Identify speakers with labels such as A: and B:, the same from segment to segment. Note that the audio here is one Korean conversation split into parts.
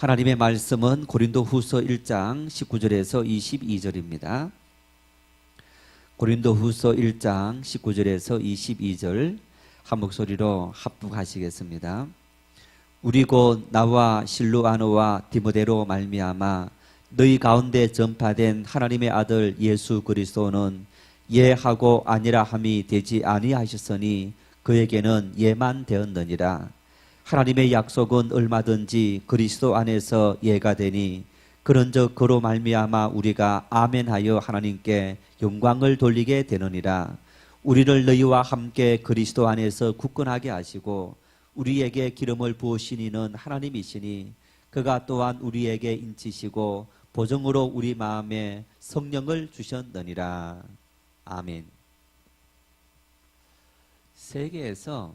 A: 하나님의 말씀은 고린도후서 1장 19절에서 22절입니다. 고린도후서 1장 19절에서 22절 한 목소리로 합독하시겠습니다. 우리 곧 나와 실루아노와 디모데로 말미암아 너희 가운데 전파된 하나님의 아들 예수 그리스도는 예하고 아니라 함이 되지 아니하셨으니 그에게는 예만 되었느니라. 하나님의 약속은 얼마든지 그리스도 안에서 예가 되니 그런즉 그로 말미암아 우리가 아멘하여 하나님께 영광을 돌리게 되느니라. 우리를 너희와 함께 그리스도 안에서 굳건하게 하시고 우리에게 기름을 부으신 이는 하나님이시니 그가 또한 우리에게 인치시고 보증으로 우리 마음에 성령을 주셨느니라. 아멘. 세계에서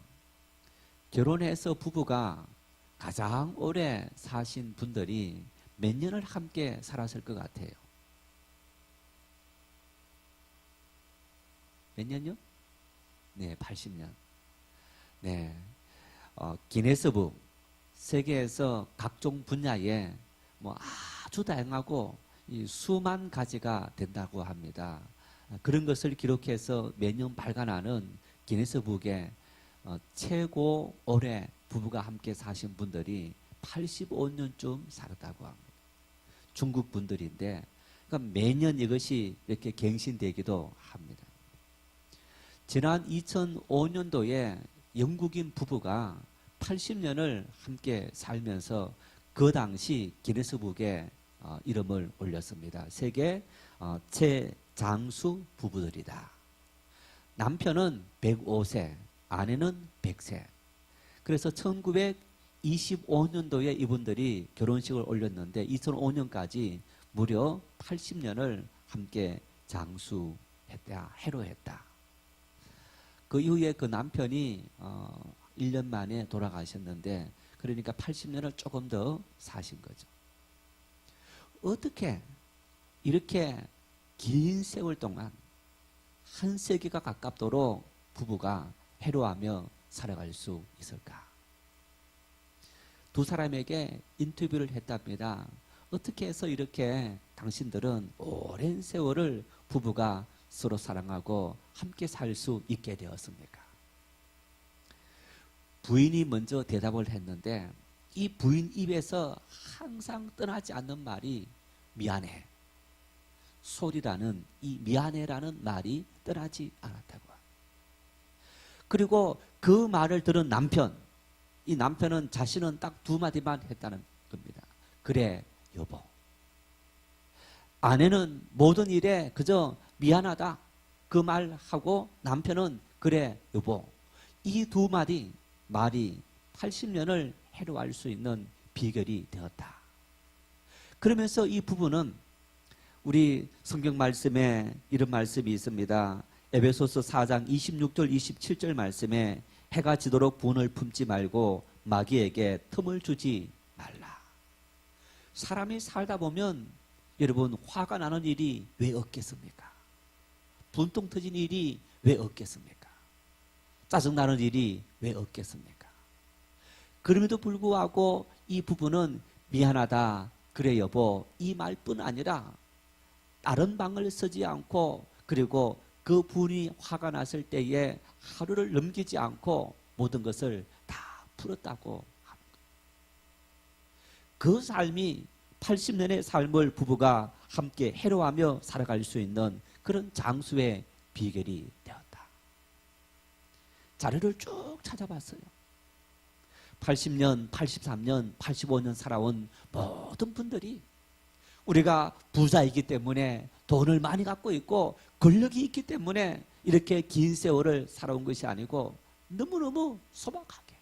A: 결혼해서 부부가 가장 오래 사신 분들이 몇 년을 함께 살았을 것 같아요? 몇 년요? 네, 80년. 네, 기네스북 세계에서 각종 분야에 아주 다양하고 수만 가지가 된다고 합니다. 그런 것을 기록해서 매년 발간하는 기네스북에 최고 오래 부부가 함께 사신 분들이 85년쯤 살았다고 합니다. 중국 분들인데 그러니까 매년 이것이 이렇게 갱신되기도 합니다. 지난 2005년도에 영국인 부부가 80년을 함께 살면서 그 당시 기네스북에 이름을 올렸습니다. 세계 최장수 부부들이다. 남편은 105세, 아내는 100세. 그래서 1925년도에 이분들이 결혼식을 올렸는데 2005년까지 무려 80년을 함께 장수했다, 해로했다. 그 이후에 그 남편이 1년 만에 돌아가셨는데 그러니까 80년을 조금 더 사신 거죠. 어떻게 이렇게 긴 세월 동안 한 세기가 가깝도록 부부가 해로하며 살아갈 수 있을까? 두 사람에게 인터뷰를 했답니다. 어떻게 해서 이렇게 당신들은 오랜 세월을 부부가 서로 사랑하고 함께 살 수 있게 되었습니까? 부인이 먼저 대답을 했는데 이 부인 입에서 항상 떠나지 않는 말이 미안해. 소리라는 이 미안해라는 말이 떠나지 않았다고 합니다. 그리고 그 말을 들은 남편, 이 남편은 자신은 딱 두 마디만 했다는 겁니다. 그래 여보. 아내는 모든 일에 그저 미안하다 그 말하고 남편은 그래 여보. 이 두 마디 말이 80년을 해로할 수 있는 비결이 되었다. 그러면서 이 부부는 우리 성경 말씀에 이런 말씀이 있습니다. 에베소서 4장 26절 27절 말씀에 해가 지도록 분을 품지 말고 마귀에게 틈을 주지 말라. 사람이 살다 보면 여러분 화가 나는 일이 왜 없겠습니까? 분통 터진 일이 왜 없겠습니까? 짜증나는 일이 왜 없겠습니까? 그럼에도 불구하고 이 부부는 미안하다 그래 여보 이 말뿐 아니라 다른 방을 쓰지 않고 그리고 그 분이 화가 났을 때에 하루를 넘기지 않고 모든 것을 다 풀었다고 합니다. 그 삶이 80년의 삶을 부부가 함께 해로하며 살아갈 수 있는 그런 장수의 비결이 되었다. 자료를 쭉 찾아봤어요. 80년, 83년, 85년 살아온 모든 분들이 우리가 부자이기 때문에 돈을 많이 갖고 있고 권력이 있기 때문에 이렇게 긴 세월을 살아온 것이 아니고 너무너무 소박하게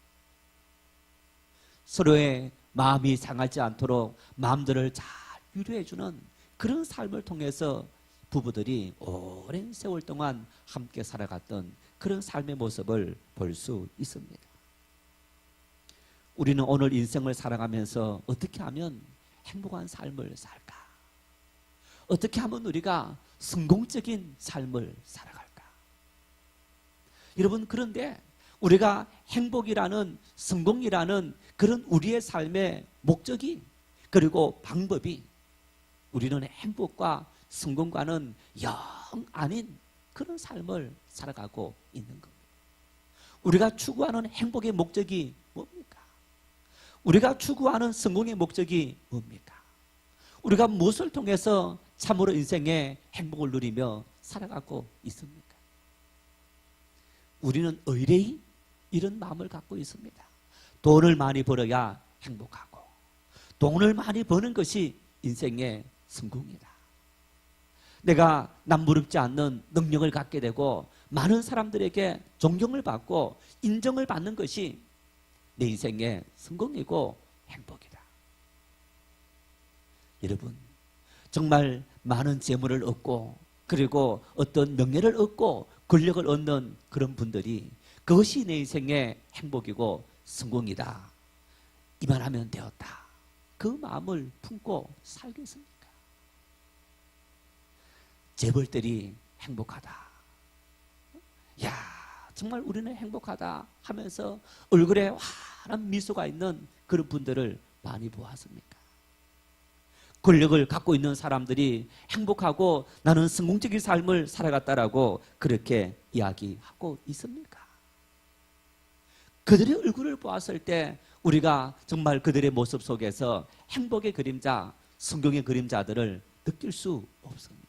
A: 서로의 마음이 상하지 않도록 마음들을 잘 위로해주는 그런 삶을 통해서 부부들이 오랜 세월 동안 함께 살아갔던 그런 삶의 모습을 볼 수 있습니다. 우리는 오늘 인생을 살아가면서 어떻게 하면 행복한 삶을 살까? 어떻게 하면 우리가 성공적인 삶을 살아갈까? 여러분 그런데 우리가 행복이라는 성공이라는 그런 우리의 삶의 목적이 그리고 방법이 우리는 행복과 성공과는 영 아닌 그런 삶을 살아가고 있는 겁니다. 우리가 추구하는 행복의 목적이 뭡니까? 우리가 추구하는 성공의 목적이 뭡니까? 우리가 무엇을 통해서 참으로 인생의 행복을 누리며 살아가고 있습니까? 우리는 의뢰이 이런 마음을 갖고 있습니다. 돈을 많이 벌어야 행복하고 돈을 많이 버는 것이 인생의 성공이다. 내가 남부럽지 않는 능력을 갖게 되고 많은 사람들에게 존경을 받고 인정을 받는 것이 내 인생의 성공이고 행복이다. 여러분, 정말 많은 재물을 얻고 그리고 어떤 명예를 얻고 권력을 얻는 그런 분들이 그것이 내 인생의 행복이고 성공이다, 이만하면 되었다, 그 마음을 품고 살겠습니까? 재벌들이 행복하다, 야 정말 우리는 행복하다 하면서 얼굴에 환한 미소가 있는 그런 분들을 많이 보았습니까? 권력을 갖고 있는 사람들이 행복하고 나는 성공적인 삶을 살아갔다라고 그렇게 이야기하고 있습니까? 그들의 얼굴을 보았을 때 우리가 정말 그들의 모습 속에서 행복의 그림자, 성공의 그림자들을 느낄 수 없습니다.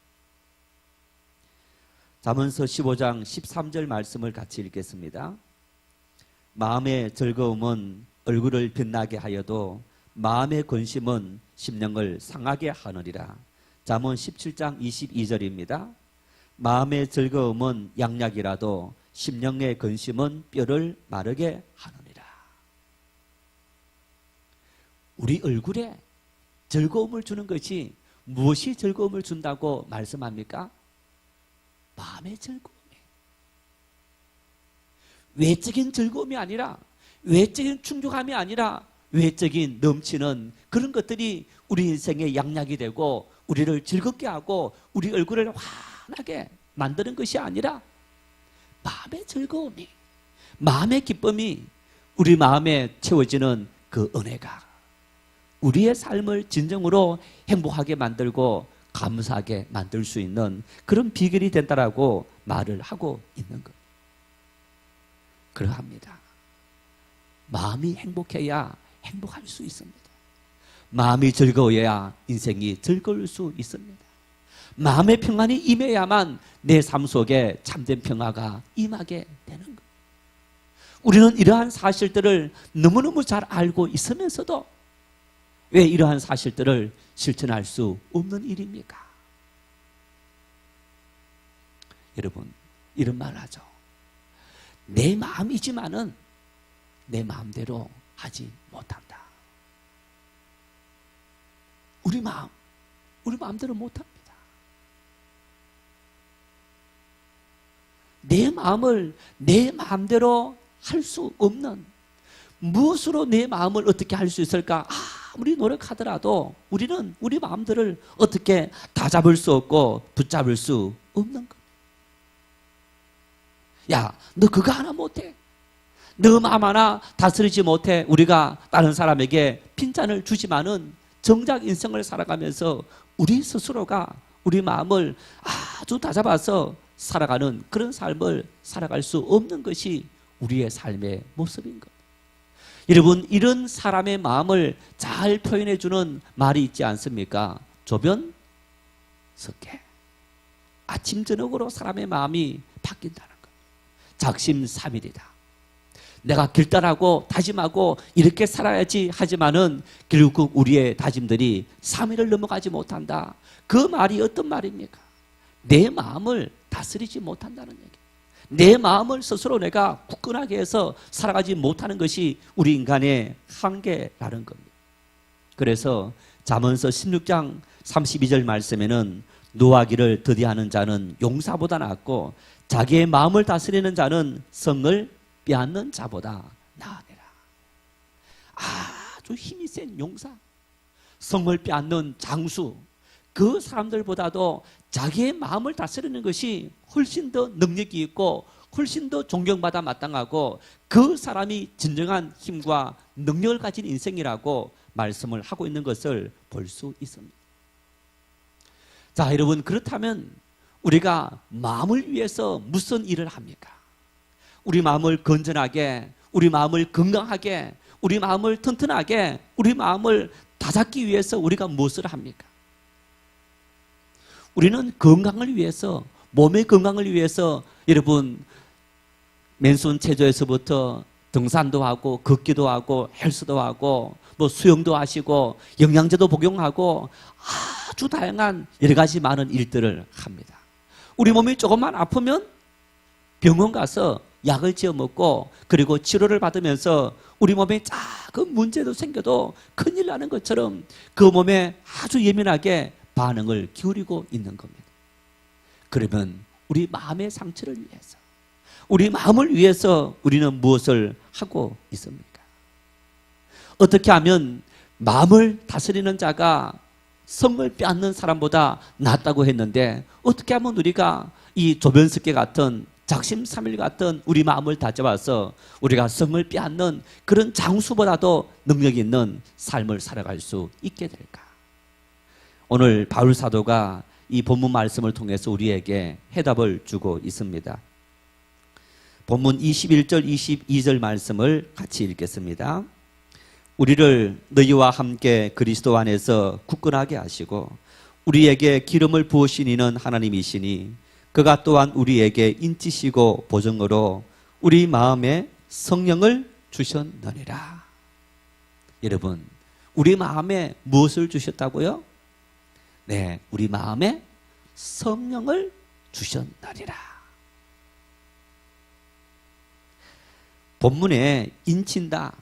A: 잠언서 15장 13절 말씀을 같이 읽겠습니다. 마음의 즐거움은 얼굴을 빛나게 하여도 마음의 근심은 심령을 상하게 하느니라. 잠언 17장 22절입니다. 마음의 즐거움은 양약이라도 심령의 근심은 뼈를 마르게 하느니라. 우리 얼굴에 즐거움을 주는 것이 무엇이 즐거움을 준다고 말씀합니까? 마음의 즐거움이에요. 외적인 즐거움이 아니라, 외적인 충족함이 아니라 외적인 넘치는 그런 것들이 우리 인생의 양약이 되고 우리를 즐겁게 하고 우리 얼굴을 환하게 만드는 것이 아니라 마음의 즐거움이, 마음의 기쁨이 우리 마음에 채워지는 그 은혜가 우리의 삶을 진정으로 행복하게 만들고 감사하게 만들 수 있는 그런 비결이 된다라고 말을 하고 있는 것. 그러합니다. 마음이 행복해야 행복할 수 있습니다. 마음이 즐거워야 인생이 즐거울 수 있습니다. 마음의 평안이 임해야만 내 삶 속에 참된 평화가 임하게 되는 것. 우리는 이러한 사실들을 너무너무 잘 알고 있으면서도 왜 이러한 사실들을 실천할 수 없는 일입니까? 여러분, 이런 말 하죠. 내 마음이지만은 내 마음대로 하지 못한다. 우리 마음대로 못합니다. 내 마음을 내 마음대로 할 수 없는, 무엇으로 내 마음을 어떻게 할 수 있을까? 아무리 노력하더라도 우리는 우리 마음들을 어떻게 다 잡을 수 없고 붙잡을 수 없는 것. 야, 너 그거 하나 못해? 너 마음 하나 다스리지 못해? 우리가 다른 사람에게 핀잔을 주지만은 정작 인생을 살아가면서 우리 스스로가 우리 마음을 아주 다잡아서 살아가는 그런 삶을 살아갈 수 없는 것이 우리의 삶의 모습인 것. 여러분, 이런 사람의 마음을 잘 표현해 주는 말이 있지 않습니까? 조변 석계. 아침 저녁으로 사람의 마음이 바뀐다는 것. 작심삼일이다. 내가 결단하고 다짐하고 이렇게 살아야지 하지만은 결국 우리의 다짐들이 3일을 넘어가지 못한다. 그 말이 어떤 말입니까? 내 마음을 다스리지 못한다는 얘기. 내 마음을 스스로 내가 굳건하게 해서 살아가지 못하는 것이 우리 인간의 한계라는 겁니다. 그래서 잠언서 16장 32절 말씀에는 노하기를 더디하는 자는 용사보다 낫고 자기의 마음을 다스리는 자는 성을 빼앗는 자보다 나으니라. 아주 힘이 센 용사, 성을 빼앗는 장수, 그 사람들보다도 자기의 마음을 다스리는 것이 훨씬 더 능력이 있고 훨씬 더 존경받아 마땅하고 그 사람이 진정한 힘과 능력을 가진 인생이라고 말씀을 하고 있는 것을 볼 수 있습니다. 자, 여러분, 그렇다면 우리가 마음을 위해서 무슨 일을 합니까? 우리 마음을 건전하게, 우리 마음을 건강하게, 우리 마음을 튼튼하게, 우리 마음을 다잡기 위해서 우리가 무엇을 합니까? 우리는 건강을 위해서, 몸의 건강을 위해서 여러분 맨손 체조에서부터 등산도 하고 걷기도 하고 헬스도 하고 뭐 수영도 하시고 영양제도 복용하고 아주 다양한 여러 가지 많은 일들을 합니다. 우리 몸이 조금만 아프면 병원 가서 약을 지어 먹고 그리고 치료를 받으면서 우리 몸에 작은 문제도 생겨도 큰일 나는 것처럼 그 몸에 아주 예민하게 반응을 기울이고 있는 겁니다. 그러면 우리 마음의 상처를 위해서, 우리 마음을 위해서 우리는 무엇을 하고 있습니까? 어떻게 하면 마음을 다스리는 자가 성을 빼앗는 사람보다 낫다고 했는데, 어떻게 하면 우리가 이 조변석계 같은 작심삼일 같은 우리 마음을 다잡아서 우리가 성을 빼앗는 그런 장수보다도 능력 있는 삶을 살아갈 수 있게 될까? 오늘 바울 사도가 이 본문 말씀을 통해서 우리에게 해답을 주고 있습니다. 본문 21절 22절 말씀을 같이 읽겠습니다. 우리를 너희와 함께 그리스도 안에서 굳건하게 하시고 우리에게 기름을 부으신 이는 하나님이시니 그가 또한 우리에게 인치시고 보증으로 우리 마음에 성령을 주셨느니라. 여러분, 우리 마음에 무엇을 주셨다고요? 네, 우리 마음에 성령을 주셨느니라. 본문에 인친다,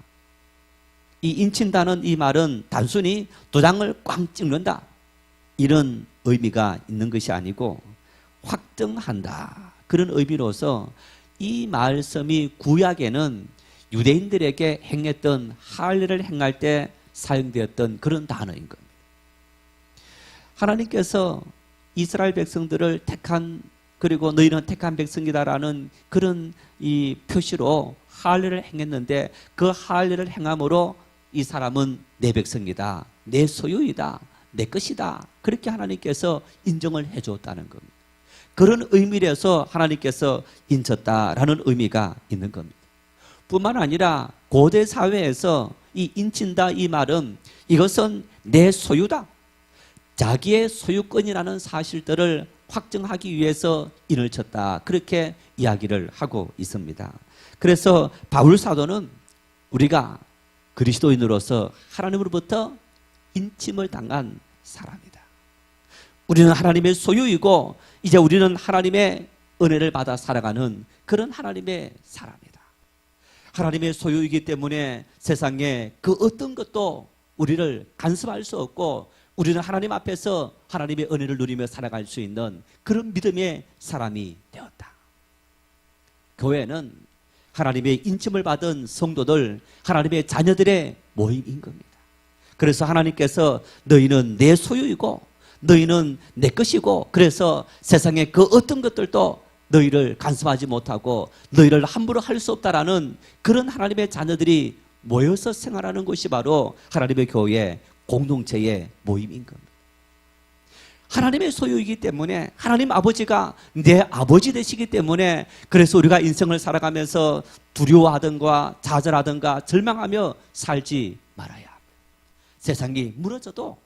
A: 이 인친다는 이 말은 단순히 도장을 꽝 찍는다 이런 의미가 있는 것이 아니고 확정한다 그런 의미로서 이 말씀이 구약에는 유대인들에게 행했던 할례를 행할 때 사용되었던 그런 단어인 겁니다. 하나님께서 이스라엘 백성들을 택한, 그리고 너희는 택한 백성이다라는 그런 이 표시로 할례를 행했는데 그 할례를 행함으로 이 사람은 내 백성이다, 내 소유이다, 내 것이다, 그렇게 하나님께서 인정을 해줬다는 겁니다. 그런 의미에서 하나님께서 인쳤다라는 의미가 있는 겁니다. 뿐만 아니라 고대 사회에서 이 인친다 이 말은 이것은 내 소유다, 자기의 소유권이라는 사실들을 확정하기 위해서 인을 쳤다, 그렇게 이야기를 하고 있습니다. 그래서 바울 사도는 우리가 그리스도인으로서 하나님으로부터 인침을 당한 사람이다, 우리는 하나님의 소유이고 이제 우리는 하나님의 은혜를 받아 살아가는 그런 하나님의 사람이다. 하나님의 소유이기 때문에 세상에 그 어떤 것도 우리를 간섭할 수 없고 우리는 하나님 앞에서 하나님의 은혜를 누리며 살아갈 수 있는 그런 믿음의 사람이 되었다. 교회는 하나님의 인침을 받은 성도들, 하나님의 자녀들의 모임인 겁니다. 그래서 하나님께서 너희는 내 소유이고 너희는 내 것이고, 그래서 세상의 그 어떤 것들도 너희를 간섭하지 못하고 너희를 함부로 할 수 없다라는 그런 하나님의 자녀들이 모여서 생활하는 것이 바로 하나님의 교회 공동체의 모임인 겁니다. 하나님의 소유이기 때문에 하나님 아버지가 내 아버지 되시기 때문에 그래서 우리가 인생을 살아가면서 두려워하든가 좌절하든가 절망하며 살지 말아야 합니다. 세상이 무너져도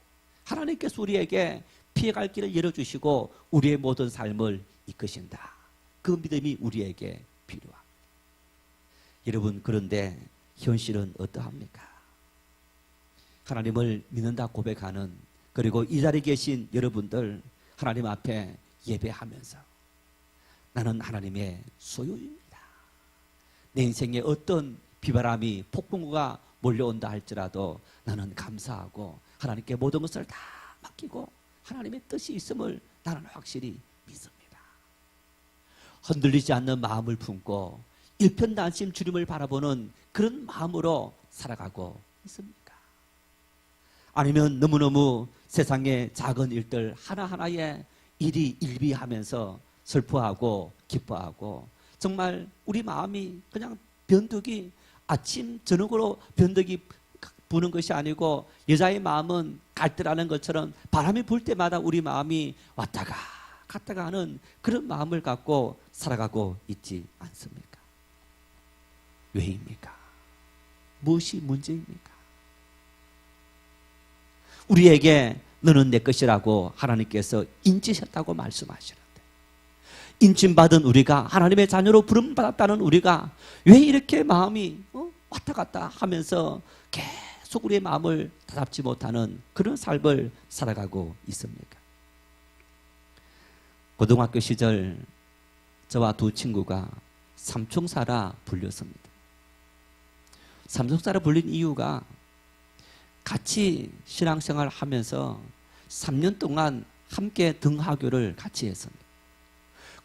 A: 하나님께서 우리에게 피해갈 길을 열어주시고 우리의 모든 삶을 이끄신다, 그 믿음이 우리에게 필요합니다. 여러분, 그런데 현실은 어떠합니까? 하나님을 믿는다 고백하는, 그리고 이 자리에 계신 여러분들 하나님 앞에 예배하면서 나는 하나님의 소유입니다, 내 인생에 어떤 비바람이 폭풍우가 몰려온다 할지라도 나는 감사하고 하나님께 모든 것을 다 맡기고 하나님의 뜻이 있음을 나는 확실히 믿습니다. 흔들리지 않는 마음을 품고 일편단심 주님을 바라보는 그런 마음으로 살아가고 있습니까? 아니면 너무너무 세상의 작은 일들 하나하나에 일이 일비하면서 슬퍼하고 기뻐하고 정말 우리 마음이 그냥 변덕이 아침 저녁으로 변덕이 부는 것이 아니고 여자의 마음은 갈대라는 것처럼 바람이 불 때마다 우리 마음이 왔다가 갔다가 하는 그런 마음을 갖고 살아가고 있지 않습니까? 왜입니까? 무엇이 문제입니까? 우리에게 너는 내 것이라고 하나님께서 인치셨다고 말씀하시는데, 인침받은 우리가, 하나님의 자녀로 부름받았다는 우리가 왜 이렇게 마음이 왔다 갔다 하면서 계속 우리의 마음을 다잡지 못하는 그런 삶을 살아가고 있습니까? 고등학교 시절 저와 두 친구가 삼총사라 불렸습니다. 삼총사라 불린 이유가 같이 신앙생활을 하면서 3년 동안 함께 등하교를 같이 했습니다.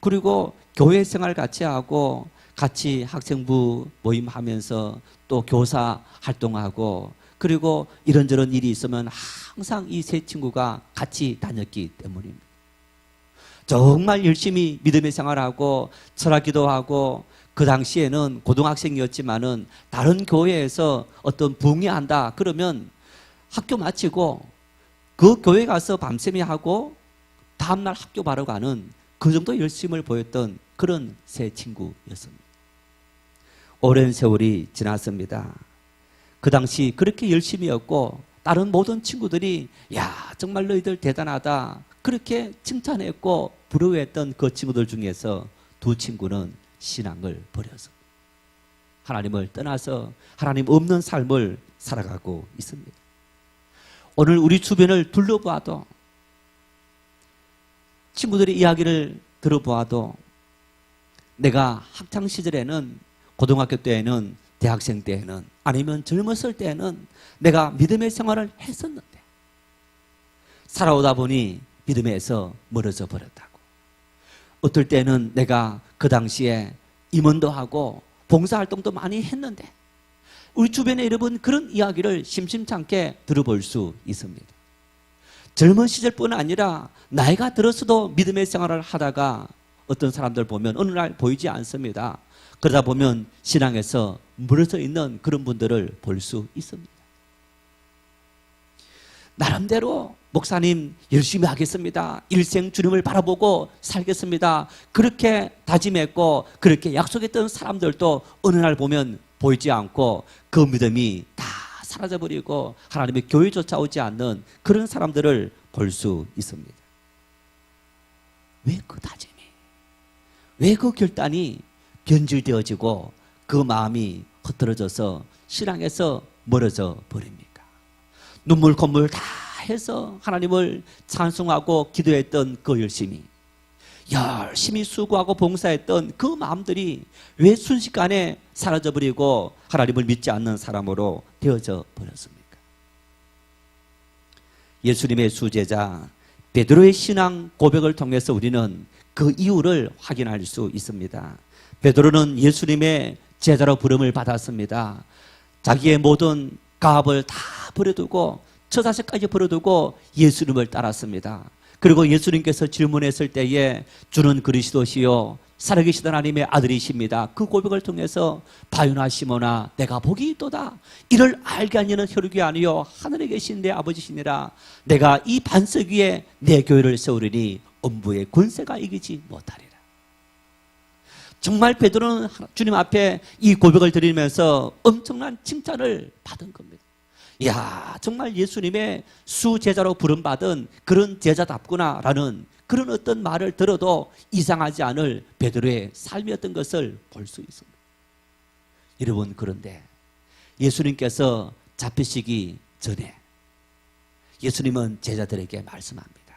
A: 그리고 교회 생활 같이 하고 같이 학생부 모임하면서 또 교사 활동하고, 그리고 이런저런 일이 있으면 항상 이 세 친구가 같이 다녔기 때문입니다. 정말 열심히 믿음의 생활하고 철학기도 하고, 그 당시에는 고등학생이었지만은 다른 교회에서 어떤 부흥회한다 그러면 학교 마치고 그 교회 가서 밤샘이 하고 다음날 학교 바로 가는 그 정도 열심을 보였던 그런 세 친구였습니다. 오랜 세월이 지났습니다. 그 당시 그렇게 열심히였고 다른 모든 친구들이 야 정말 너희들 대단하다 그렇게 칭찬했고 부러워했던 그 친구들 중에서 두 친구는 신앙을 버려서 하나님을 떠나서 하나님 없는 삶을 살아가고 있습니다. 오늘 우리 주변을 둘러봐도, 친구들의 이야기를 들어보아도, 내가 학창시절에는, 고등학교 때에는, 대학생 때에는, 아니면 젊었을 때에는 내가 믿음의 생활을 했었는데 살아오다 보니 믿음에서 멀어져 버렸다고. 어떨 때는 내가 그 당시에 임원도 하고 봉사활동도 많이 했는데, 우리 주변에 여러분 그런 이야기를 심심찮게 들어볼 수 있습니다. 젊은 시절뿐 아니라 나이가 들어서도 믿음의 생활을 하다가 어떤 사람들 보면 어느 날 보이지 않습니다. 그러다 보면 신앙에서 멀어져 있는 그런 분들을 볼 수 있습니다. 나름대로 목사님 열심히 하겠습니다. 일생 주님을 바라보고 살겠습니다. 그렇게 다짐했고 그렇게 약속했던 사람들도 어느 날 보면 보이지 않고 그 믿음이 다 사라져버리고 하나님의 교회 쫓아오지 않는 그런 사람들을 볼 수 있습니다. 왜 그 다짐이, 왜 그 결단이 변질되어지고 그 마음이 흐트러져서 신앙에서 멀어져 버립니까? 눈물 콧물 다 해서 하나님을 찬송하고 기도했던 그 열심이, 열심히 수고하고 봉사했던 그 마음들이 왜 순식간에 사라져버리고 하나님을 믿지 않는 사람으로 되어져 버렸습니까? 예수님의 수제자 베드로의 신앙 고백을 통해서 우리는 그 이유를 확인할 수 있습니다. 베드로는 예수님의 제자로 부름을 받았습니다. 자기의 모든 가업을 다 버려두고 처자식까지 버려두고 예수님을 따랐습니다. 그리고 예수님께서 질문했을 때에 주는 그리스도시요 살아계시던 하나님의 아들이십니다. 그 고백을 통해서 바요나 시모나 내가 복이 있도다. 이를 알게 하니는 혈육이 아니요 하늘에 계신 내 아버지시니라. 내가 이 반석 위에 내 교회를 세우리니 음부의 권세가 이기지 못하리라. 정말 베드로는 주님 앞에 이 고백을 드리면서 엄청난 칭찬을 받은 겁니다. 이야, 정말 예수님의 수제자로 부름받은 그런 제자답구나라는 그런 어떤 말을 들어도 이상하지 않을 베드로의 삶이었던 것을 볼 수 있습니다. 여러분, 그런데 예수님께서 잡히시기 전에 예수님은 제자들에게 말씀합니다.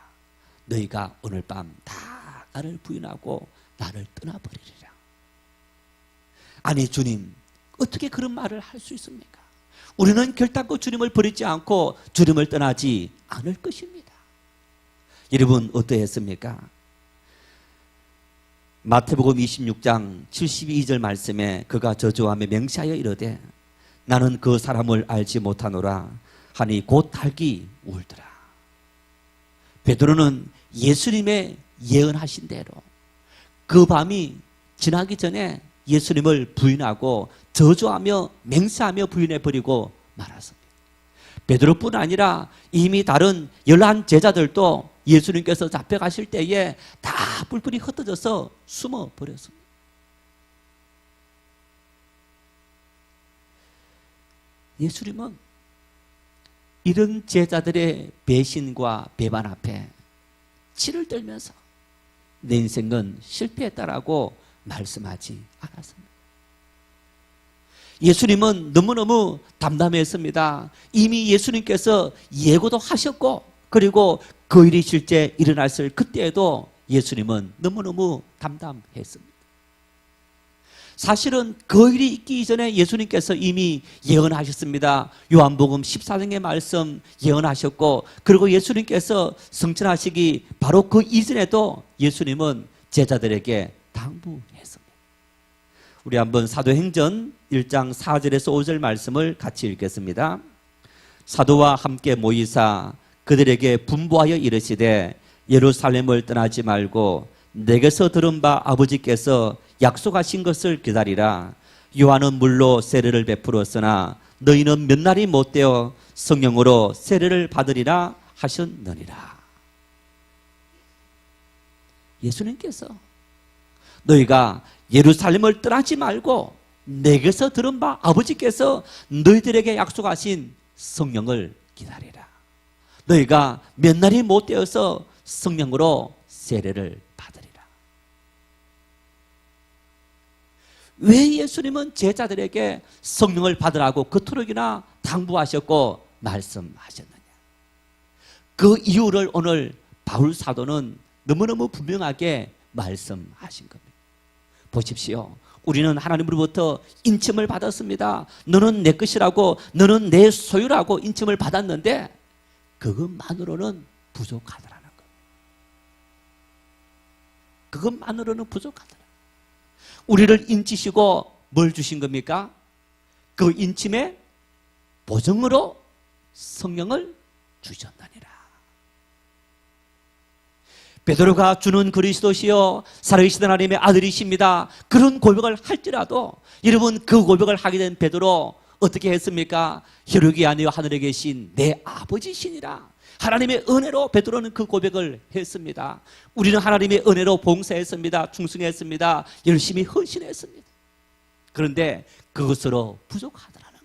A: 너희가 오늘 밤 다 나를 부인하고 나를 떠나버리리라. 아니 주님, 어떻게 그런 말을 할 수 있습니까? 우리는 결단코 주님을 버리지 않고 주님을 떠나지 않을 것입니다. 여러분 어떠했습니까? 마태복음 26장 72절 말씀에 그가 저주하며 맹세하여 이르되 나는 그 사람을 알지 못하노라 하니 곧 닭이 울더라. 베드로는 예수님의 예언하신 대로 그 밤이 지나기 전에 예수님을 부인하고 저주하며 맹세하며 부인해버리고 말았습니다. 베드로뿐 아니라 이미 다른 11 제자들도 예수님께서 잡혀가실 때에 다 뿔뿔이 흩어져서 숨어버렸습니다. 예수님은 이런 제자들의 배신과 배반 앞에 치를 떨면서 내 인생은 실패했다라고 말씀하지 않았습니다. 예수님은 너무너무 담담했습니다. 이미 예수님께서 예고도 하셨고, 그리고 그 일이 실제 일어났을 그때에도 예수님은 너무너무 담담했습니다. 사실은 그 일이 있기 전에 예수님께서 이미 예언하셨습니다. 요한복음 14장의 말씀 예언하셨고, 그리고 예수님께서 승천하시기 바로 그 이전에도 예수님은 제자들에게 당부했습니다. 우리 한번 사도행전 1장 4절에서 5절 말씀을 같이 읽겠습니다. 사도와 함께 모이사 그들에게 분부하여 이르시되 예루살렘을 떠나지 말고 내게서 들은 바 아버지께서 약속하신 것을 기다리라. 요한은 물로 세례를 베풀었으나 너희는 몇 날이 못되어 성령으로 세례를 받으리라 하셨느니라. 예수님께서 너희가 예루살렘을 떠나지 말고 내게서 들은 바 아버지께서 너희들에게 약속하신 성령을 기다리라. 너희가 몇 날이 못되어서 성령으로 세례를 받으리라. 왜 예수님은 제자들에게 성령을 받으라고 그토록이나 당부하셨고 말씀하셨느냐? 그 이유를 오늘 바울 사도는 너무너무 분명하게 말씀하신 겁니다. 보십시오. 우리는 하나님으로부터 인침을 받았습니다. 너는 내 것이라고, 너는 내 소유라고 인침을 받았는데 그것만으로는 부족하더라는 것. 그것만으로는 부족하더라. 우리를 인치시고 뭘 주신 겁니까? 그 인침의 보증으로 성령을 주셨느니라. 베드로가 주는 그리스도시여 살아계신 하나님의 아들이십니다. 그런 고백을 할지라도 여러분, 그 고백을 하게 된 베드로 어떻게 했습니까? 혈육이 아니요 하늘에 계신 내 아버지시니라. 하나님의 은혜로 베드로는 그 고백을 했습니다. 우리는 하나님의 은혜로 봉사했습니다. 충성했습니다. 열심히 헌신했습니다. 그런데 그것으로 부족하더라는 겁니다.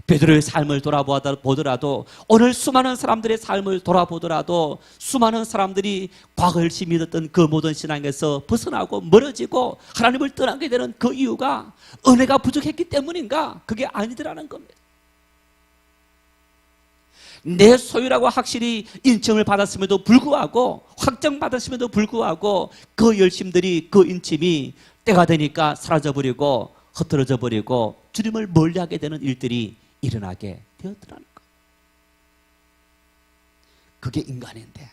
A: 베드로의 삶을 돌아보더라도, 오늘 수많은 사람들의 삶을 돌아보더라도, 수많은 사람들이 과거 열심히 믿었던 그 모든 신앙에서 벗어나고 멀어지고 하나님을 떠나게 되는 그 이유가 은혜가 부족했기 때문인가? 그게 아니더라는 겁니다. 내 소유라고 확실히 인침을 받았음에도 불구하고, 확정받았음에도 불구하고 그 열심들이, 그 인침이 때가 되니까 사라져버리고 흩어져 버리고 주님을 멀리하게 되는 일들이 일어나게 되었더라는 것. 그게 인간인데,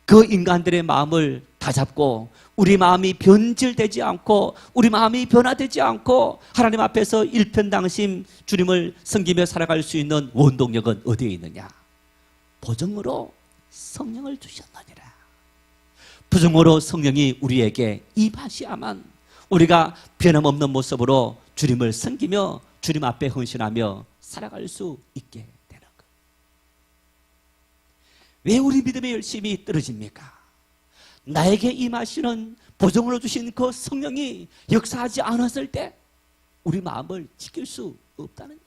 A: 그 인간들의 마음을 다잡고 우리 마음이 변질되지 않고 우리 마음이 변화되지 않고 하나님 앞에서 일편당심 주님을 섬기며 살아갈 수 있는 원동력은 어디에 있느냐? 보증으로 성령을 주셨느니라. 보증으로 성령이 우리에게 임하셔야만 우리가 변함없는 모습으로 주님을 섬기며 주님 앞에 헌신하며 살아갈 수 있게 되는 것. 왜 우리 믿음의 열심이 떨어집니까? 나에게 임하시는 보증으로 주신 그 성령이 역사하지 않았을 때 우리 마음을 지킬 수 없다는 얘기.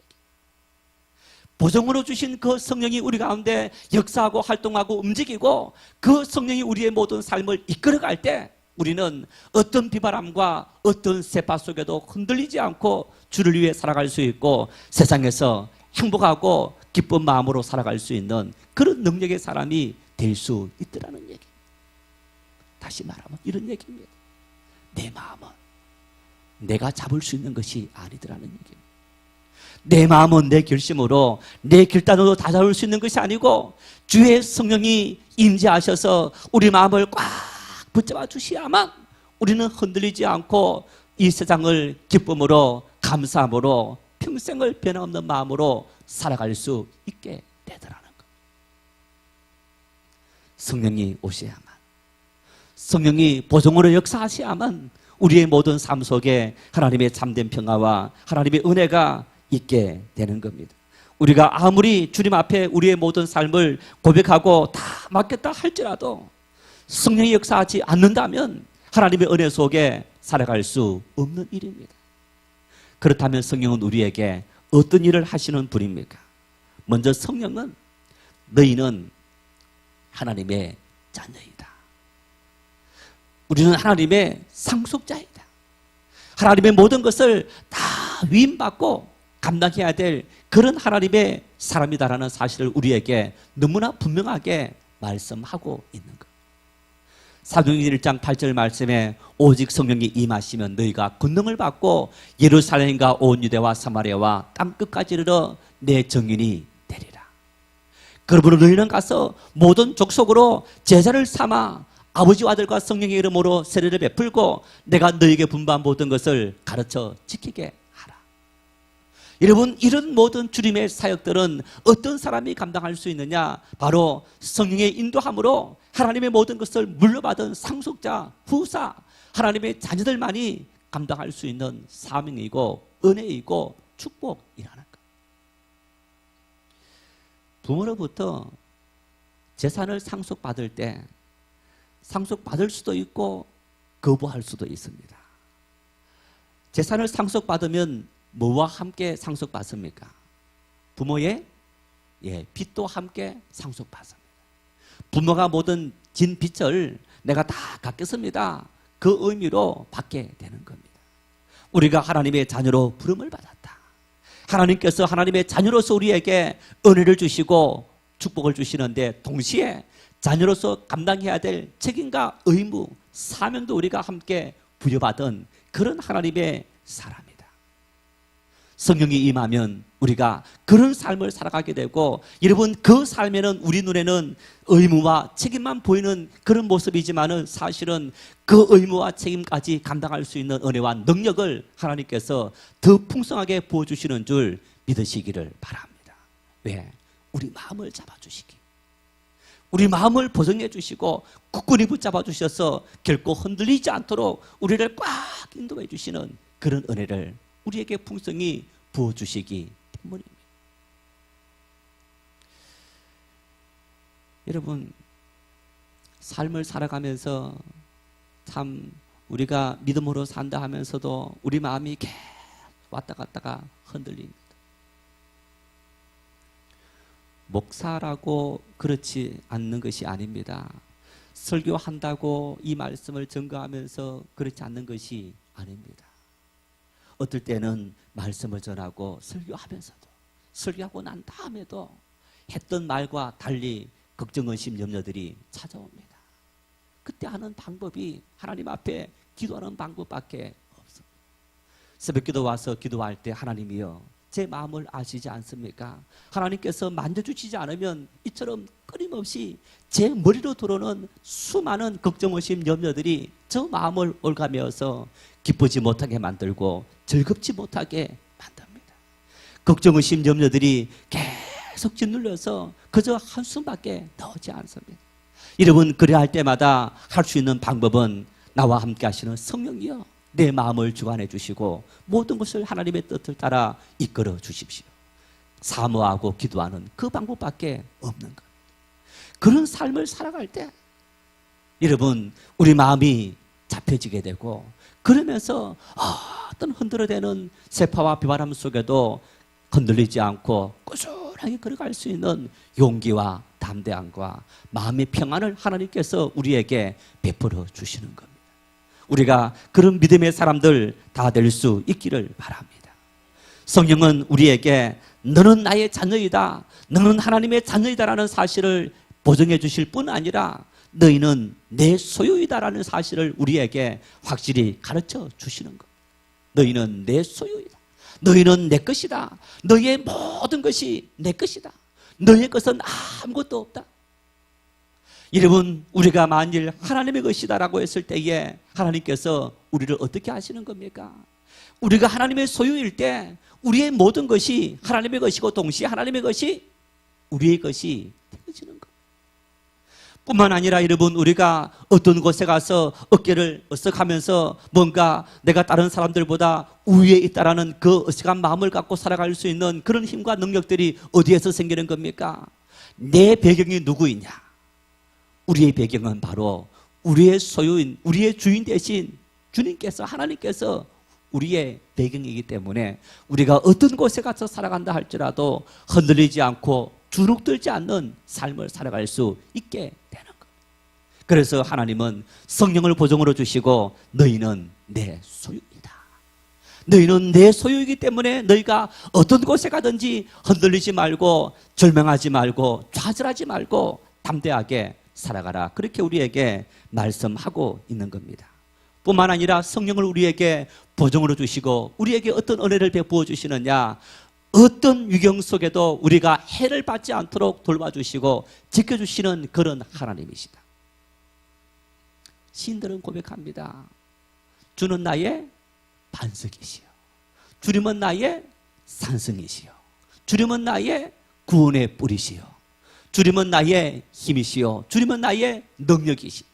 A: 보증으로 주신 그 성령이 우리 가운데 역사하고 활동하고 움직이고 그 성령이 우리의 모든 삶을 이끌어갈 때 우리는 어떤 비바람과 어떤 세파 속에도 흔들리지 않고 주를 위해 살아갈 수 있고 세상에서 행복하고 기쁜 마음으로 살아갈 수 있는 그런 능력의 사람이 될 수 있더라는 얘기. 다시 말하면 이런 얘기입니다. 내 마음은 내가 잡을 수 있는 것이 아니더라는 얘기입니다. 내 마음은 내 결심으로, 내 결단으로 다 잡을 수 있는 것이 아니고 주의 성령이 임재하셔서 우리 마음을 꽉 붙잡아 주시야만 우리는 흔들리지 않고 이 세상을 기쁨으로, 감사함으로, 평생을 변함없는 마음으로 살아갈 수 있게 되더라는 것. 성령이 오셔야만, 성령이 보증으로 역사하셔야만 우리의 모든 삶 속에 하나님의 참된 평화와 하나님의 은혜가 있게 되는 겁니다. 우리가 아무리 주님 앞에 우리의 모든 삶을 고백하고 다 맡겼다 할지라도 성령이 역사하지 않는다면 하나님의 은혜 속에 살아갈 수 없는 일입니다. 그렇다면 성령은 우리에게 어떤 일을 하시는 분입니까? 먼저 성령은 너희는 하나님의 자녀이다. 우리는 하나님의 상속자이다. 하나님의 모든 것을 다 위임받고 감당해야 될 그런 하나님의 사람이다라는 사실을 우리에게 너무나 분명하게 말씀하고 있는 것. 사도행전 1장 8절 말씀에 오직 성령이 임하시면 너희가 권능을 받고 예루살렘과 온 유대와 사마리아와 땅끝까지 이르러 내 증인이 되리라. 그러므로 너희는 가서 모든 족속으로 제자를 삼아 아버지와 아들과 성령의 이름으로 세례를 베풀고 내가 너희에게 분부한 모든 것을 가르쳐 지키게 하라. 여러분, 이런 모든 주님의 사역들은 어떤 사람이 감당할 수 있느냐? 바로 성령의 인도함으로 하나님의 모든 것을 물려받은 상속자, 후사, 하나님의 자녀들만이 감당할 수 있는 사명이고 은혜이고 축복이라는 것. 부모로부터 재산을 상속받을 때 상속받을 수도 있고 거부할 수도 있습니다. 재산을 상속받으면 뭐와 함께 상속받습니까? 부모의 빚도 함께 상속받습니다. 부모가 모든 진 빚을 내가 다 갚겠습니다. 그 의미로 받게 되는 겁니다. 우리가 하나님의 자녀로 부름을 받았다. 하나님께서 하나님의 자녀로서 우리에게 은혜를 주시고 축복을 주시는데 동시에 자녀로서 감당해야 될 책임과 의무, 사명도 우리가 함께 부여받은 그런 하나님의 사람이다. 성령이 임하면 우리가 그런 삶을 살아가게 되고, 여러분, 그 삶에는 우리 눈에는 의무와 책임만 보이는 그런 모습이지만은 사실은 그 의무와 책임까지 감당할 수 있는 은혜와 능력을 하나님께서 더 풍성하게 부어주시는 줄 믿으시기를 바랍니다. 왜? 우리 마음을 잡아주시기, 우리 마음을 보정해 주시고 굳건히 붙잡아 주셔서 결코 흔들리지 않도록 우리를 꽉 인도해 주시는 그런 은혜를 우리에게 풍성히 부어주시기 때문입니다. 여러분, 삶을 살아가면서 참 우리가 믿음으로 산다 하면서도 우리 마음이 계속 왔다 갔다가 흔들립니다. 목사라고 그렇지 않는 것이 아닙니다. 설교한다고 이 말씀을 전가하면서 그렇지 않는 것이 아닙니다. 어떨 때는 말씀을 전하고 설교하면서도, 설교하고 난 다음에도 했던 말과 달리 걱정, 의심, 염려들이 찾아옵니다. 그때 하는 방법이 하나님 앞에 기도하는 방법밖에 없습니다. 새벽기도 와서 기도할 때 하나님이여 제 마음을 아시지 않습니까? 하나님께서 만져주시지 않으면 이처럼 끊임없이 제 머리로 들어오는 수많은 걱정, 의심, 염려들이 저 마음을 올가매어서 기쁘지 못하게 만들고 즐겁지 못하게 만듭니다. 걱정, 의심, 염려들이 계속 짓눌려서 그저 한숨밖에 나오지 않습니다. 여러분, 그래야 할 때마다 할 수 있는 방법은 나와 함께 하시는 성령이여 내 마음을 주관해 주시고 모든 것을 하나님의 뜻을 따라 이끌어 주십시오. 사모하고 기도하는 그 방법밖에 없는 것. 그런 삶을 살아갈 때 여러분, 우리 마음이 잡혀지게 되고, 그러면서 어떤 흔들어대는 세파와 비바람 속에도 흔들리지 않고 꾸준하게 걸어갈 수 있는 용기와 담대함과 마음의 평안을 하나님께서 우리에게 베풀어 주시는 겁니다. 우리가 그런 믿음의 사람들 다 될 수 있기를 바랍니다. 성령은 우리에게 너는 나의 자녀이다, 너는 하나님의 자녀이다라는 사실을 보증해 주실 뿐 아니라 너희는 내 소유이다라는 사실을 우리에게 확실히 가르쳐 주시는 것. 너희는 내 소유이다, 너희는 내 것이다, 너희의 모든 것이 내 것이다, 너희의 것은 아무것도 없다. 여러분, 우리가 만일 하나님의 것이다라고 했을 때에 하나님께서 우리를 어떻게 하시는 겁니까? 우리가 하나님의 소유일 때 우리의 모든 것이 하나님의 것이고 동시에 하나님의 것이 우리의 것이 되어지는 것. 뿐만 아니라 여러분, 우리가 어떤 곳에 가서 어깨를 으쓱하면서 뭔가 내가 다른 사람들보다 우위에 있다라는 그 으쓱한 마음을 갖고 살아갈 수 있는 그런 힘과 능력들이 어디에서 생기는 겁니까? 내 배경이 누구이냐? 우리의 배경은 바로 우리의 소유인, 우리의 주인 대신 주님께서, 하나님께서 우리의 배경이기 때문에 우리가 어떤 곳에 가서 살아간다 할지라도 흔들리지 않고 주눅들지 않는 삶을 살아갈 수 있게 되는 겁니다. 그래서 하나님은 성령을 보증으로 주시고 너희는 내 소유이다. 너희는 내 소유이기 때문에 너희가 어떤 곳에 가든지 흔들리지 말고 절망하지 말고 좌절하지 말고 담대하게 살아가라. 그렇게 우리에게 말씀하고 있는 겁니다. 뿐만 아니라 성령을 우리에게 보증으로 주시고 우리에게 어떤 은혜를 베푸어 주시느냐, 어떤 위경 속에도 우리가 해를 받지 않도록 돌봐주시고 지켜주시는 그런 하나님이시다. 시인들은 고백합니다. 주는 나의 반석이시여, 주님은 나의 산성이시여, 주님은 나의 구원의 뿌리시여, 주님은 나의 힘이시여, 주님은 나의 능력이시여.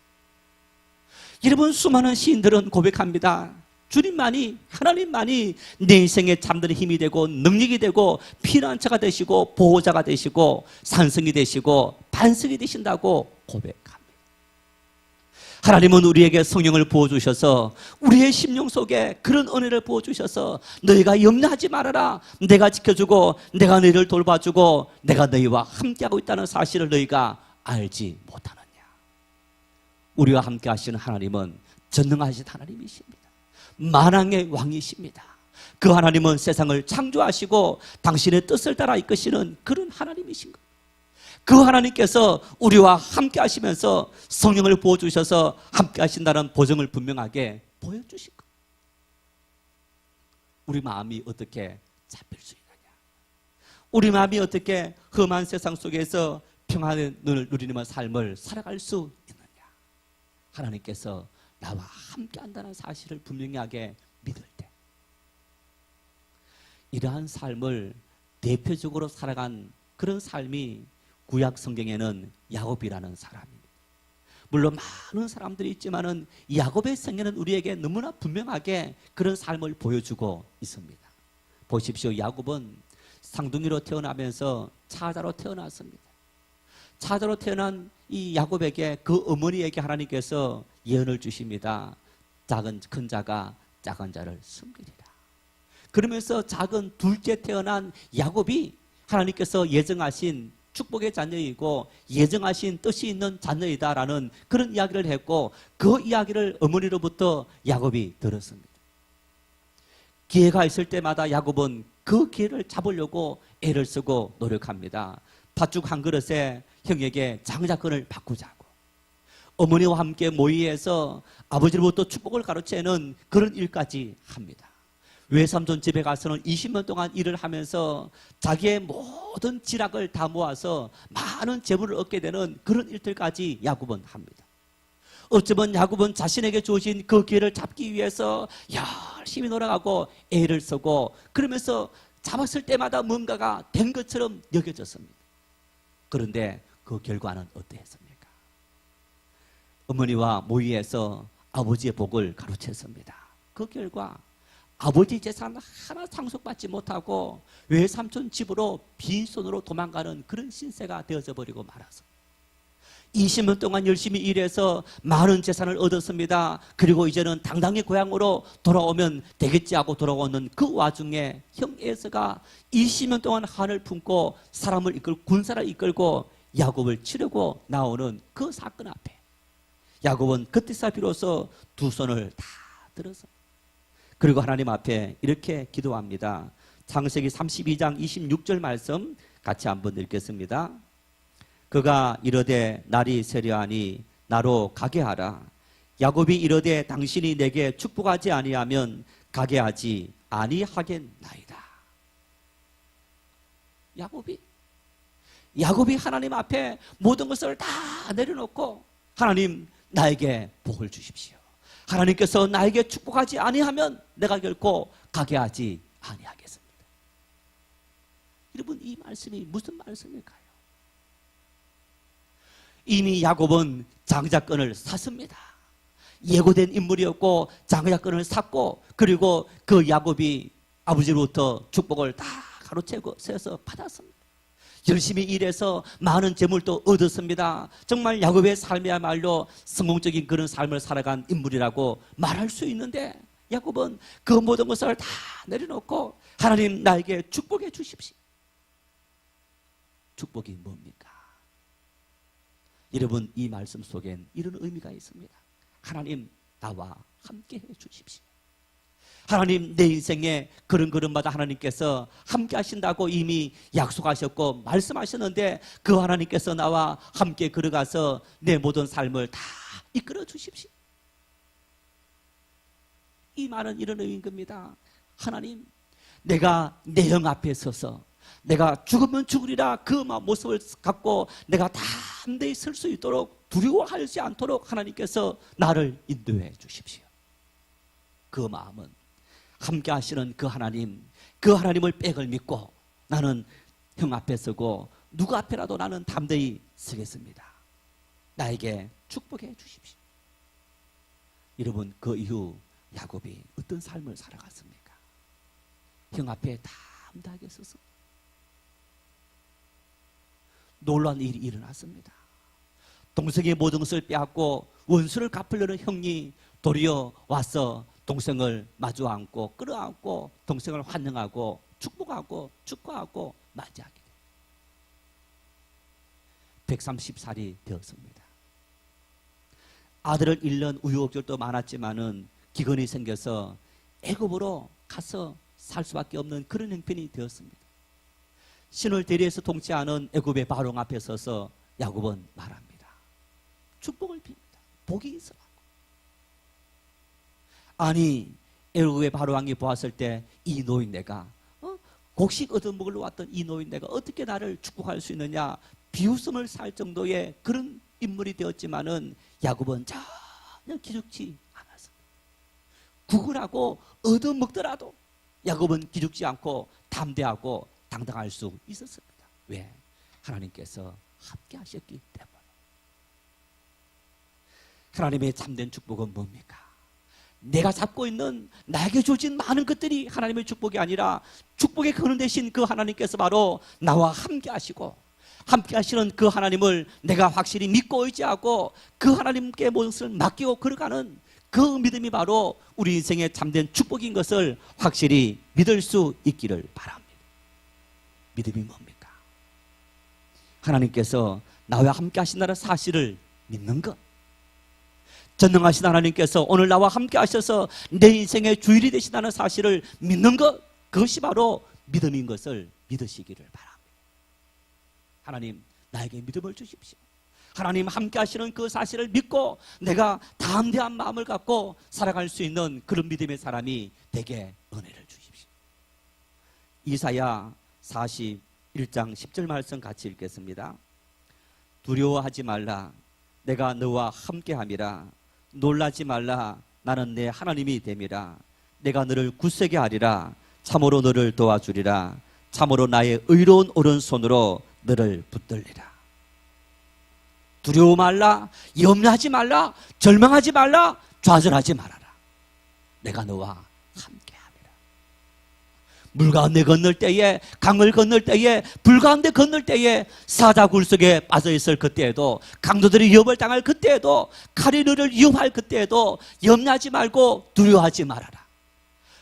A: 여러분, 수많은 시인들은 고백합니다. 주님만이, 하나님만이 내 인생에 잠드는 힘이 되고 능력이 되고 피난처가 되시고 보호자가 되시고 산성이 되시고 반석이 되신다고 고백합니다. 하나님은 우리에게 성령을 부어주셔서 우리의 심령 속에 그런 은혜를 부어주셔서 너희가 염려하지 말아라, 내가 지켜주고 내가 너희를 돌봐주고 내가 너희와 함께하고 있다는 사실을 너희가 알지 못하느냐. 우리와 함께 하시는 하나님은 전능하신 하나님이십니다. 만왕의 왕이십니다. 그 하나님은 세상을 창조하시고 당신의 뜻을 따라 이끄시는 그런 하나님이신 겁니다. 그 하나님께서 우리와 함께 하시면서 성령을 부어주셔서 함께 하신다는 보증을 분명하게 보여주신 겁니다. 우리 마음이 어떻게 잡힐 수 있느냐, 우리 마음이 어떻게 험한 세상 속에서 평안을 누리는 삶을 살아갈 수 있느냐. 하나님께서 나와 함께 한다는 사실을 분명하게 믿을 때, 이러한 삶을 대표적으로 살아간 그런 삶이 구약 성경에는 야곱이라는 사람입니다. 물론 많은 사람들이 있지만은 야곱의 생애는 우리에게 너무나 분명하게 그런 삶을 보여주고 있습니다. 보십시오. 야곱은 상둥이로 태어나면서 차자로 태어났습니다. 차자로 태어난 이 야곱에게, 그 어머니에게 하나님께서 예언을 주십니다. 큰 자가 작은 자를 섬기리라. 그러면서 작은 둘째 태어난 야곱이 하나님께서 예정하신 축복의 자녀이고 예정하신 뜻이 있는 자녀이다라는 그런 이야기를 했고, 그 이야기를 어머니로부터 야곱이 들었습니다. 기회가 있을 때마다 야곱은 그 기회를 잡으려고 애를 쓰고 노력합니다. 팥죽 한 그릇에 형에게 장자권을 바꾸자고, 어머니와 함께 모의해서 아버지로부터 축복을 가로채는 그런 일까지 합니다. 외삼촌 집에 가서는 20년 동안 일을 하면서 자기의 모든 지락을 다 모아서 많은 재물을 얻게 되는 그런 일들까지 야곱은 합니다. 어쩌면 야곱은 자신에게 주어진 그 기회를 잡기 위해서 열심히 놀아가고 애를 쓰고, 그러면서 잡았을 때마다 뭔가가 된 것처럼 여겨졌습니다. 그런데 그 결과는 어떠했습니까? 어머니와 모의해서 아버지의 복을 가로챘습니다. 그 결과 아버지 재산 하나 상속받지 못하고 외삼촌 집으로 빈손으로 도망가는 그런 신세가 되어져 버리고 말아서 20년 동안 열심히 일해서 많은 재산을 얻었습니다. 그리고 이제는 당당히 고향으로 돌아오면 되겠지 하고 돌아오는 그 와중에 형 에서가 20년 동안 한을 품고 사람을 이끌고 군사를 이끌고 야곱을 치려고 나오는 그 사건 앞에 야곱은 그때서 비로소 두 손을 다 들어서, 그리고 하나님 앞에 이렇게 기도합니다. 창세기 32장 26절 말씀 같이 한번 읽겠습니다. 그가 이르되 날이 세려하니 나로 가게 하라. 야곱이 이르되 당신이 내게 축복하지 아니하면 가게 하지 아니하겠나이다. 야곱이 하나님 앞에 모든 것을 다 내려놓고, 하나님 나에게 복을 주십시오. 하나님께서 나에게 축복하지 아니하면 내가 결코 가게 하지 아니하겠습니다. 여러분, 이 말씀이 무슨 말씀일까요? 이미 야곱은 장자권을 샀습니다. 예고된 인물이었고 장자권을 샀고, 그리고 그 야곱이 아버지로부터 축복을 다 가로채고 세서 받았습니다. 열심히 일해서 많은 재물도 얻었습니다. 정말 야곱의 삶이야말로 성공적인 그런 삶을 살아간 인물이라고 말할 수 있는데, 야곱은 그 모든 것을 다 내려놓고 하나님 나에게 축복해 주십시오. 축복이 뭡니까? 여러분, 이 말씀 속엔 이런 의미가 있습니다. 하나님 나와 함께 해 주십시오. 하나님, 내 인생에 걸음걸음마다 하나님께서 함께 하신다고 이미 약속하셨고 말씀하셨는데, 그 하나님께서 나와 함께 걸어가서 내 모든 삶을 다 이끌어 주십시오. 이 말은 이런 의미인 겁니다. 하나님, 내가 내 형 앞에 서서 내가 죽으면 죽으리라 그 모습을 갖고 내가 담대히 설 수 있도록, 두려워하지 않도록 하나님께서 나를 인도해 주십시오. 그 마음은 함께 하시는 그 하나님을 백을 믿고 나는 형 앞에 서고 누구 앞에라도 나는 담대히 서겠습니다. 나에게 축복해 주십시오. 여러분, 그 이후 야곱이 어떤 삶을 살아갔습니까? 형 앞에 담대하게 서서 놀라운 일이 일어났습니다. 동생의 모든 것을 빼앗고 원수를 갚으려는 형이 도리어 와서 동생을 마주 앉고 끌어안고 동생을 환영하고 축복하고 축하하고 맞이하게 됩니다. 130살이 되었습니다. 아들을 잃는 우여곡절도 많았지만은 기근이 생겨서 애굽으로 가서 살 수밖에 없는 그런 형편이 되었습니다. 신을 대리해서 통치하는 애굽의 바로 앞에 서서 야곱은 말합니다. 축복을 빕니다. 복이 있으라고. 아니, 애굽의 바로 왕이 보았을 때 이 노인네가 곡식 얻어먹으러 왔던 이 노인네가 어떻게 나를 축복할 수 있느냐, 비웃음을 살 정도의 그런 인물이 되었지만은 야곱은 전혀 기죽지 않았습니다. 구걸하고 얻어먹더라도 야곱은 기죽지 않고 담대하고 당당할 수 있었습니다. 왜? 하나님께서 함께 하셨기 때문에. 하나님의 참된 축복은 뭡니까? 내가 잡고 있는 나에게 주어진 많은 것들이 하나님의 축복이 아니라 축복의 근원 되신 그 하나님께서 바로 나와 함께 하시고, 함께 하시는 그 하나님을 내가 확실히 믿고 의지하고 그 하나님께 모든 것을 맡기고 걸어가는 그 믿음이 바로 우리 인생의 참된 축복인 것을 확실히 믿을 수 있기를 바랍니다. 믿음이 뭡니까? 하나님께서 나와 함께 하신다는 사실을 믿는 것. 전능하신 하나님께서 오늘 나와 함께 하셔서 내 인생의 주일이 되신다는 사실을 믿는 것, 그것이 바로 믿음인 것을 믿으시기를 바랍니다. 하나님, 나에게 믿음을 주십시오. 하나님 함께 하시는 그 사실을 믿고 내가 담대한 마음을 갖고 살아갈 수 있는 그런 믿음의 사람이 되게 은혜를 주십시오. 이사야 41장 10절 말씀 같이 읽겠습니다. 두려워하지 말라, 내가 너와 함께함이라. 놀라지 말라, 나는 내 하나님이 됨이라. 내가 너를 굳세게 하리라. 참으로 너를 도와주리라. 참으로 나의 의로운 오른손으로 너를 붙들리라. 두려워 말라, 염려하지 말라, 절망하지 말라, 좌절하지 말아라. 내가 너와 함께함이라. 물 가운데 건널 때에, 강을 건널 때에, 불 가운데 건널 때에, 사자굴 속에 빠져있을 그때에도, 강도들이 위협을 당할 그때에도, 칼이 너를 위협할 그때에도 염려하지 말고 두려워하지 말아라.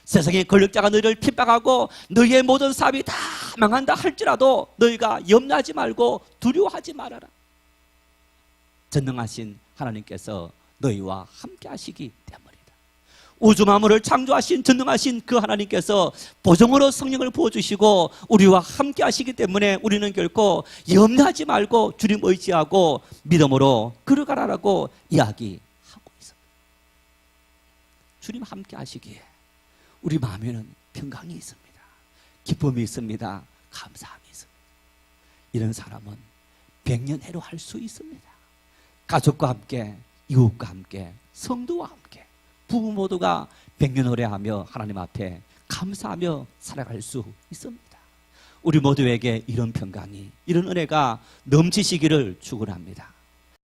A: 세상의 권력자가 너희를 핍박하고 너희의 모든 사업이 다 망한다 할지라도 너희가 염려하지 말고 두려워하지 말아라. 전능하신 하나님께서 너희와 함께 하시기 때문이다. 우주 만물을 창조하신 전능하신 그 하나님께서 보정으로 성령을 부어주시고 우리와 함께 하시기 때문에 우리는 결코 염려하지 말고 주님 의지하고 믿음으로 걸어가라라고 이야기하고 있습니다. 주님 함께 하시기에 우리 마음에는 평강이 있습니다. 기쁨이 있습니다. 감사함이 있습니다. 이런 사람은 백년해로 할 수 있습니다. 가족과 함께, 이웃과 함께, 성도와 함께, 부부 모두가 백년오래하며 하나님 앞에 감사하며 살아갈 수 있습니다. 우리 모두에게 이런 평강이, 이런 은혜가 넘치시기를 축원합니다.